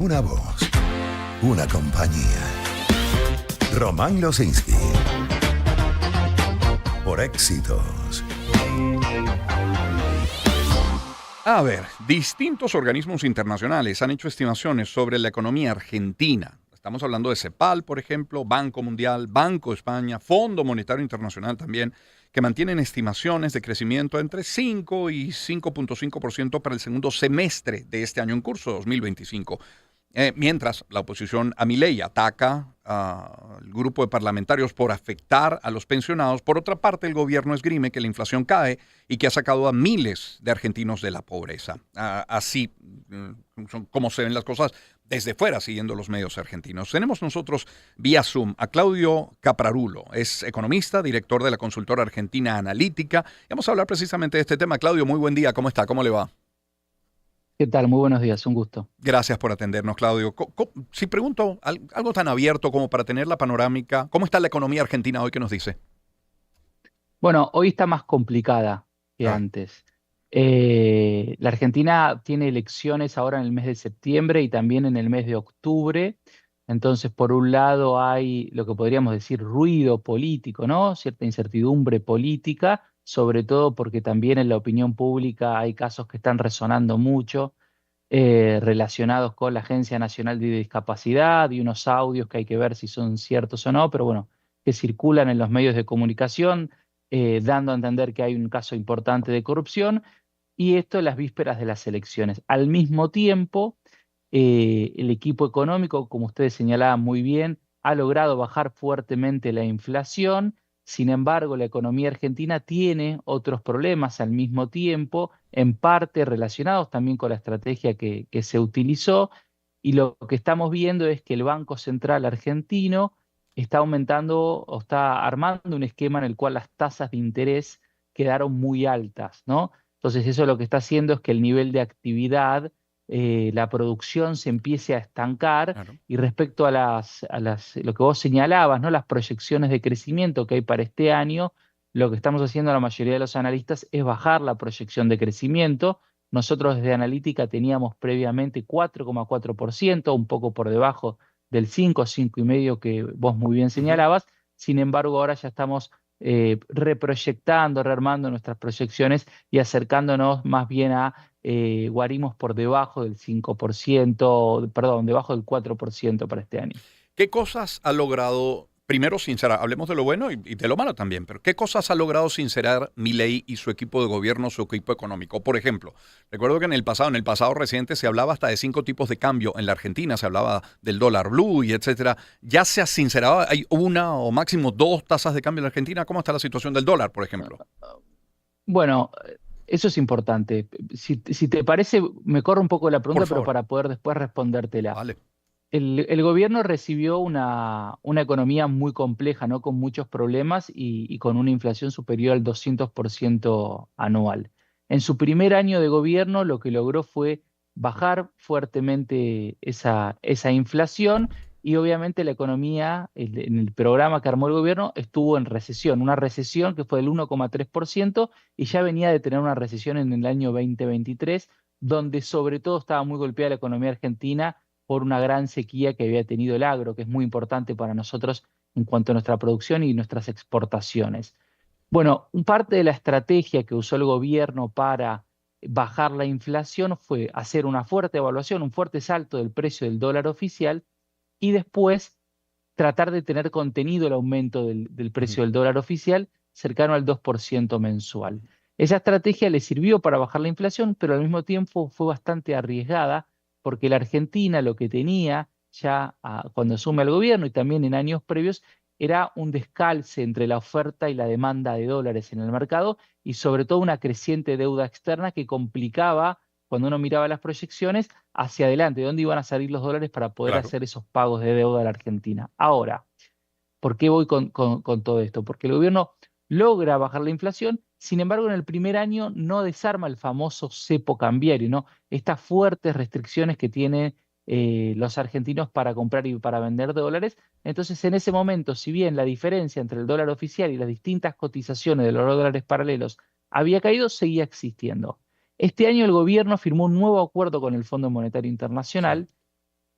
Una voz, una compañía. Román Losinski. Por Éxitos. A ver, distintos organismos internacionales han hecho estimaciones sobre la economía argentina. Estamos hablando de CEPAL, por ejemplo, Banco Mundial, Banco de España, Fondo Monetario Internacional también, que mantienen estimaciones de crecimiento entre 5 y 5.5% para el segundo semestre de este año en curso, 2025. Mientras la oposición a Milei ataca al grupo de parlamentarios por afectar a los pensionados, por otra parte el gobierno esgrime que la inflación cae y que ha sacado a miles de argentinos de la pobreza. Así son como se ven las cosas desde fuera, siguiendo los medios argentinos. Tenemos nosotros vía Zoom a Claudio Caprarulo, es economista, director de la consultora argentina Analítica. Y vamos a hablar precisamente de este tema. Claudio, muy buen día, ¿cómo está? ¿Cómo le va? ¿Qué tal? Muy buenos días, un gusto. Gracias por atendernos, Claudio. Si pregunto algo tan abierto como para tener la panorámica, ¿cómo está la economía argentina hoy que nos dice? Bueno, hoy está más complicada que A ver. antes. La Argentina tiene elecciones ahora en el mes de septiembre y también en el mes de octubre. Entonces, por un lado hay lo que podríamos decir ruido político, ¿no? Cierta incertidumbre política, sobre todo porque también en la opinión pública hay casos que están resonando mucho relacionados con la Agencia Nacional de Discapacidad y unos audios que hay que ver si son ciertos o no, pero bueno, que circulan en los medios de comunicación, dando a entender que hay un caso importante de corrupción, y esto en las vísperas de las elecciones. Al mismo tiempo, el equipo económico, como ustedes señalaban muy bien, ha logrado bajar fuertemente la inflación. Sin embargo, la economía argentina tiene otros problemas al mismo tiempo, en parte relacionados también con la estrategia que se utilizó. Y lo que estamos viendo es que el Banco Central argentino está aumentando o está armando un esquema en el cual las tasas de interés quedaron muy altas, ¿no? Entonces eso lo que está haciendo es que el nivel de actividad, la producción se empiece a estancar, Claro. y respecto a lo que vos señalabas, ¿no? Las proyecciones de crecimiento que hay para este año, lo que estamos haciendo la mayoría de los analistas es bajar la proyección de crecimiento. Nosotros desde Analítica teníamos previamente 4,4%, un poco por debajo del 5, 5,5 que vos muy bien Ujú. señalabas. Sin embargo, ahora ya estamos reproyectando, rearmando nuestras proyecciones y acercándonos más bien a guarimos por debajo del 5%, perdón, debajo del 4% para este año. ¿Qué cosas ha logrado, primero sincerar, hablemos de lo bueno y de lo malo también, pero qué cosas ha logrado sincerar Milei y su equipo de gobierno, su equipo económico? Por ejemplo, recuerdo que en el pasado reciente se hablaba hasta de 5 tipos de cambio en la Argentina, se hablaba del dólar blue y etcétera. ¿Ya se ha sincerado? ¿Hay una o máximo 2 tasas de cambio en la Argentina? ¿Cómo está la situación del dólar, por ejemplo? Bueno, eso es importante. Si te parece, me corro un poco la Por pregunta, pero favor. para poder después respondértela. Vale. El gobierno recibió una economía muy compleja, ¿no? Con muchos problemas y con una inflación superior al 200% anual. En su primer año de gobierno lo que logró fue bajar fuertemente esa inflación, y obviamente la economía, en el programa que armó el gobierno, estuvo en recesión, una recesión que fue del 1,3%, y ya venía de tener una recesión en el año 2023, donde sobre todo estaba muy golpeada la economía argentina por una gran sequía que había tenido el agro, que es muy importante para nosotros en cuanto a nuestra producción y nuestras exportaciones. Bueno, parte de la estrategia que usó el gobierno para bajar la inflación fue hacer una fuerte evaluación, un fuerte salto del precio del dólar oficial, y después tratar de tener contenido el aumento del Ujú. precio del dólar oficial cercano al 2% mensual. Esa estrategia le sirvió para bajar la inflación, pero al mismo tiempo fue bastante arriesgada, porque la Argentina lo que tenía ya cuando asume el gobierno y también en años previos era un descalce entre la oferta y la demanda de dólares en el mercado, y sobre todo una creciente deuda externa que complicaba, cuando uno miraba las proyecciones, hacia adelante, de dónde iban a salir los dólares para poder Claro. hacer esos pagos de deuda a la Argentina. Ahora, ¿por qué voy con todo esto? Porque el gobierno logra bajar la inflación, sin embargo, en el primer año no desarma el famoso cepo cambiario, ¿no? Estas fuertes restricciones que tienen los argentinos para comprar y para vender dólares. Entonces, en ese momento, si bien la diferencia entre el dólar oficial y las distintas cotizaciones de los dólares paralelos había caído, seguía existiendo. Este año el gobierno firmó un nuevo acuerdo con el Fondo Monetario Sí. Internacional,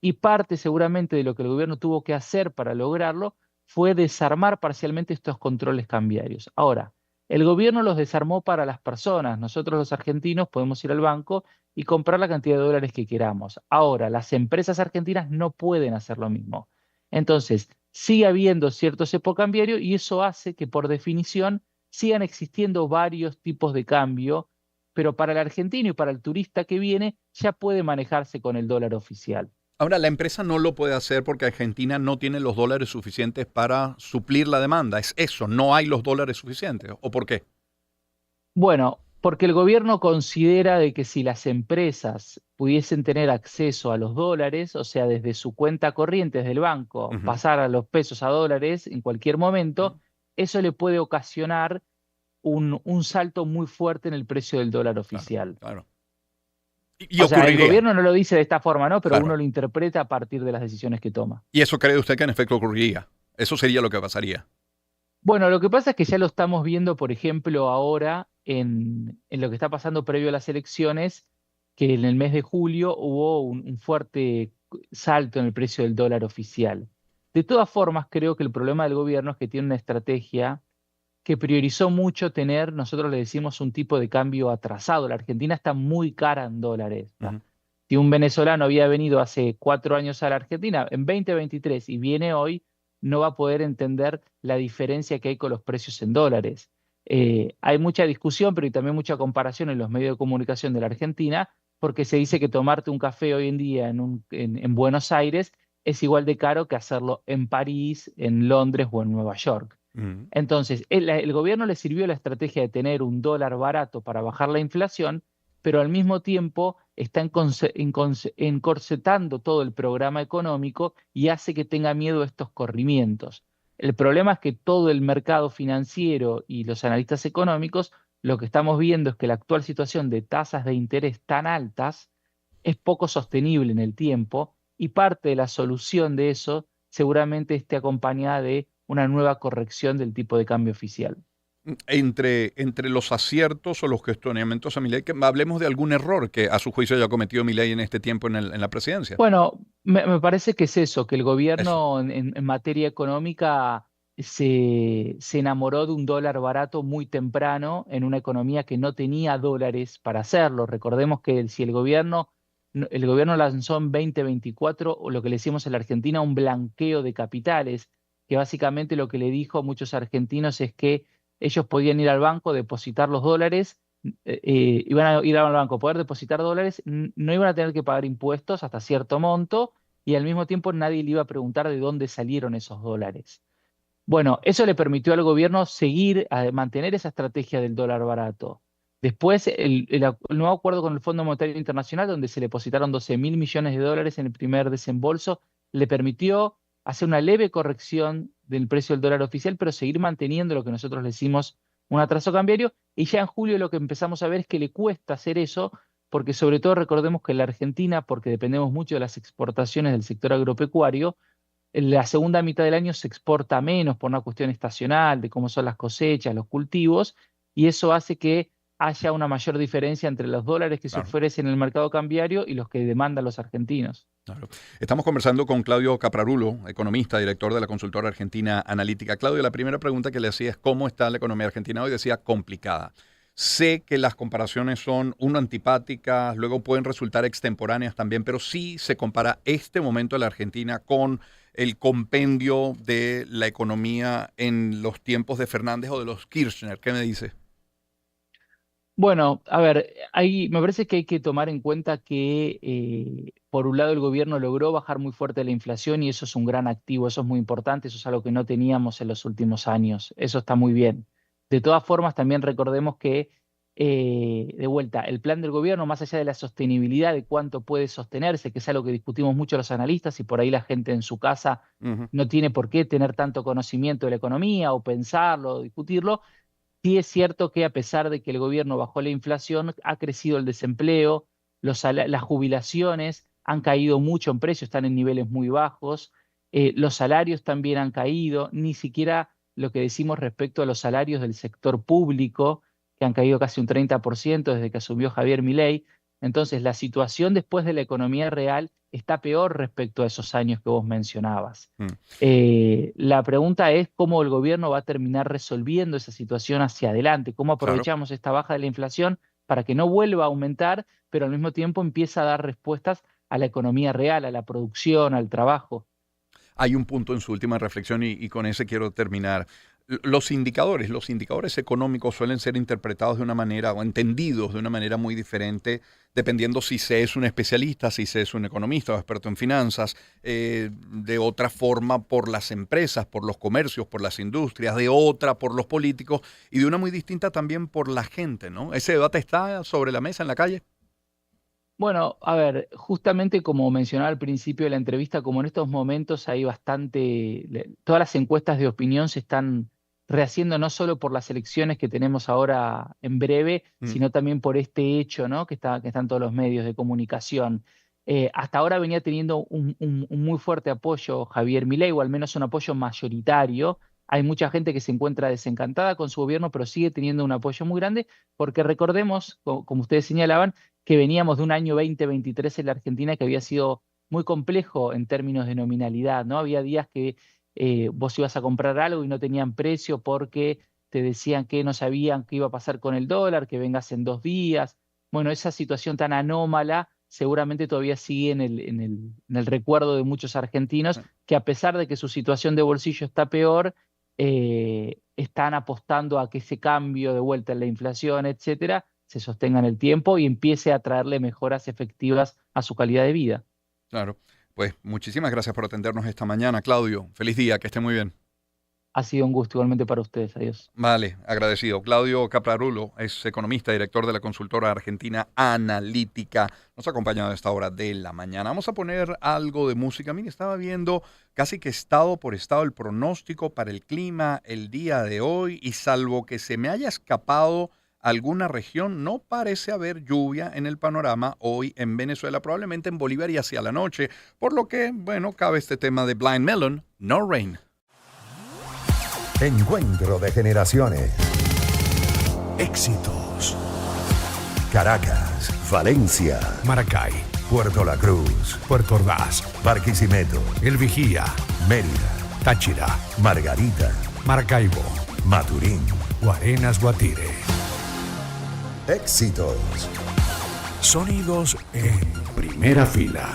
y parte seguramente de lo que el gobierno tuvo que hacer para lograrlo fue desarmar parcialmente estos controles cambiarios. Ahora, el gobierno los desarmó para las personas. Nosotros los argentinos podemos ir al banco y comprar la cantidad de dólares que queramos. Ahora, las empresas argentinas no pueden hacer lo mismo. Entonces, sigue habiendo cierto cepo cambiario y eso hace que por definición sigan existiendo varios tipos de cambio, pero para el argentino y para el turista que viene ya puede manejarse con el dólar oficial. Ahora, la empresa no lo puede hacer porque Argentina no tiene los dólares suficientes para suplir la demanda. Es eso, no hay los dólares suficientes. ¿O por qué? Bueno, porque el gobierno considera de que si las empresas pudiesen tener acceso a los dólares, o sea, desde su cuenta corriente, desde el banco, Ujú, pasar a los pesos a dólares en cualquier ujú, momento, eso le puede ocasionar un salto muy fuerte en el precio del dólar claro, oficial. claro. Y O sea, el ocurriría, gobierno no lo dice de esta forma, ¿no? Pero claro. uno lo interpreta a partir de las decisiones que toma. ¿Y eso cree usted que en efecto ocurriría? Eso sería lo que pasaría. Bueno, lo que pasa es que ya lo estamos viendo, por ejemplo, ahora en lo que está pasando previo a las elecciones, que en el mes de julio hubo un fuerte salto en el precio del dólar oficial. De todas formas, creo que el problema del gobierno es que tiene una estrategia que priorizó mucho tener, nosotros le decimos, un tipo de cambio atrasado. La Argentina está muy cara en dólares. Ujú, Si un venezolano había venido hace 4 años a la Argentina, en 2023, y viene hoy, no va a poder entender la diferencia que hay con los precios en dólares. Hay mucha discusión, pero y también mucha comparación en los medios de comunicación de la Argentina, porque se dice que tomarte un café hoy en día en Buenos Aires es igual de caro que hacerlo en París, en Londres o en Nueva York. ujú. Entonces, el gobierno le sirvió la estrategia de tener un dólar barato para bajar la inflación, pero al mismo tiempo está encorsetando todo el programa económico y hace que tenga miedo a estos corrimientos. El problema es que todo el mercado financiero y los analistas económicos lo que estamos viendo es que la actual situación de tasas de interés tan altas es poco sostenible en el tiempo y parte de la solución de eso seguramente esté acompañada de una nueva corrección del tipo de cambio oficial. Entre los aciertos o los cuestionamientos a Milei, que hablemos de algún error que a su juicio haya cometido Milei en este tiempo en la presidencia. Bueno, me parece que es eso, que el Eso. gobierno en materia económica se enamoró de un dólar barato muy temprano en una economía que no tenía dólares para hacerlo. Recordemos que si el gobierno lanzó en 2024 o lo que le decimos en la Argentina un blanqueo de capitales, que básicamente lo que le dijo a muchos argentinos es que ellos podían ir al banco, depositar los dólares, iban a ir al banco, poder depositar dólares, no iban a tener que pagar impuestos hasta cierto monto y al mismo tiempo nadie le iba a preguntar de dónde salieron esos dólares. Bueno, eso le permitió al gobierno seguir, a mantener esa estrategia del dólar barato. Después, el nuevo acuerdo con el Fondo Monetario Internacional, donde se le depositaron 12.000 millones de dólares en el primer desembolso, le permitió hacer una leve corrección del precio del dólar oficial, pero seguir manteniendo lo que nosotros le decimos un atraso cambiario. Y ya en julio lo que empezamos a ver es que le cuesta hacer eso, porque sobre todo recordemos que en la Argentina, porque dependemos mucho de las exportaciones del sector agropecuario, en la segunda mitad del año se exporta menos por una cuestión estacional, de cómo son las cosechas, los cultivos, y eso hace que haya una mayor diferencia entre los dólares que se Claro, ofrecen en el mercado cambiario y los que demandan los argentinos. claro. Estamos conversando con Claudio Caprarulo, economista, director de la consultora argentina Analítica. Claudio, la primera pregunta que le hacía es cómo está la economía argentina hoy. Decía complicada. Sé que las comparaciones son uno antipáticas, luego pueden resultar extemporáneas también, pero sí se compara este momento de la Argentina con el compendio de la economía en los tiempos de Fernández o de los Kirchner. ¿Qué me dice? Bueno, a ver, me parece que hay que tomar en cuenta que, por un lado, el gobierno logró bajar muy fuerte la inflación y eso es un gran activo, eso es muy importante, eso es algo que no teníamos en los últimos años, eso está muy bien. De todas formas, también recordemos que, de vuelta, el plan del gobierno, más allá de la sostenibilidad, de cuánto puede sostenerse, que es algo que discutimos mucho los analistas y por ahí la gente en su casa Ujú, no tiene por qué tener tanto conocimiento de la economía o pensarlo o discutirlo. Sí es cierto que a pesar de que el gobierno bajó la inflación, ha crecido el desempleo, las jubilaciones han caído mucho en precio, están en niveles muy bajos, los salarios también han caído, ni siquiera lo que decimos respecto a los salarios del sector público, que han caído casi un 30% desde que asumió Javier Milei. Entonces, la situación después de la economía real está peor respecto a esos años que vos mencionabas. Mm. La pregunta es cómo el gobierno va a terminar resolviendo esa situación hacia adelante, cómo Claro. aprovechamos esta baja de la inflación para que no vuelva a aumentar, pero al mismo tiempo empieza a dar respuestas a la economía real, a la producción, al trabajo. Hay un punto en su última reflexión y con ese quiero terminar. Los indicadores económicos suelen ser interpretados de una manera o entendidos de una manera muy diferente dependiendo si se es un especialista, si se es un economista o experto en finanzas, de otra forma por las empresas, por los comercios, por las industrias, de otra por los políticos y de una muy distinta también por la gente, ¿no? ¿Ese debate está sobre la mesa en la calle? Bueno, a ver, justamente como mencionaba al principio de la entrevista, como en estos momentos hay todas las encuestas de opinión se están rehaciendo no solo por las elecciones que tenemos ahora en breve, Mm, sino también por este hecho, ¿no? Que están todos los medios de comunicación. Hasta ahora venía teniendo un muy fuerte apoyo Javier Milei, o al menos un apoyo mayoritario. Hay mucha gente que se encuentra desencantada con su gobierno, pero sigue teniendo un apoyo muy grande, porque recordemos, como ustedes señalaban, que veníamos de un año 2023 en la Argentina que había sido muy complejo en términos de nominalidad, ¿no? Había días que vos ibas a comprar algo y no tenían precio porque te decían que no sabían qué iba a pasar con el dólar, que vengas en 2 días. Bueno, esa situación tan anómala seguramente todavía sigue en el recuerdo de muchos argentinos que, a pesar de que su situación de bolsillo está peor, están apostando a que ese cambio de vuelta en la inflación, etcétera, se sostenga en el tiempo y empiece a traerle mejoras efectivas a su calidad de vida. claro. Pues muchísimas gracias por atendernos esta mañana, Claudio. Feliz día, que esté muy bien. Ha sido un gusto igualmente para ustedes. Adiós. Vale, agradecido. Claudio Caprarulo es economista, director de la consultora argentina Analítica. Nos ha acompañado a esta hora de la mañana. Vamos a poner algo de música. Mire, estaba viendo casi que estado por estado el pronóstico para el clima el día de hoy y salvo que se me haya escapado alguna región, no parece haber lluvia en el panorama hoy en Venezuela, probablemente en Bolívar y hacia la noche, por lo que, bueno, cabe este tema de Blind Melon, No Rain. Encuentro de generaciones. Éxitos. Caracas, Valencia, Maracay, Puerto La Cruz, Puerto Ordaz, Barquisimeto, El Vigía, Mérida, Táchira, Margarita, Maracaibo, Maturín. Guarenas, Guatire. Éxitos. Sonidos en primera fila.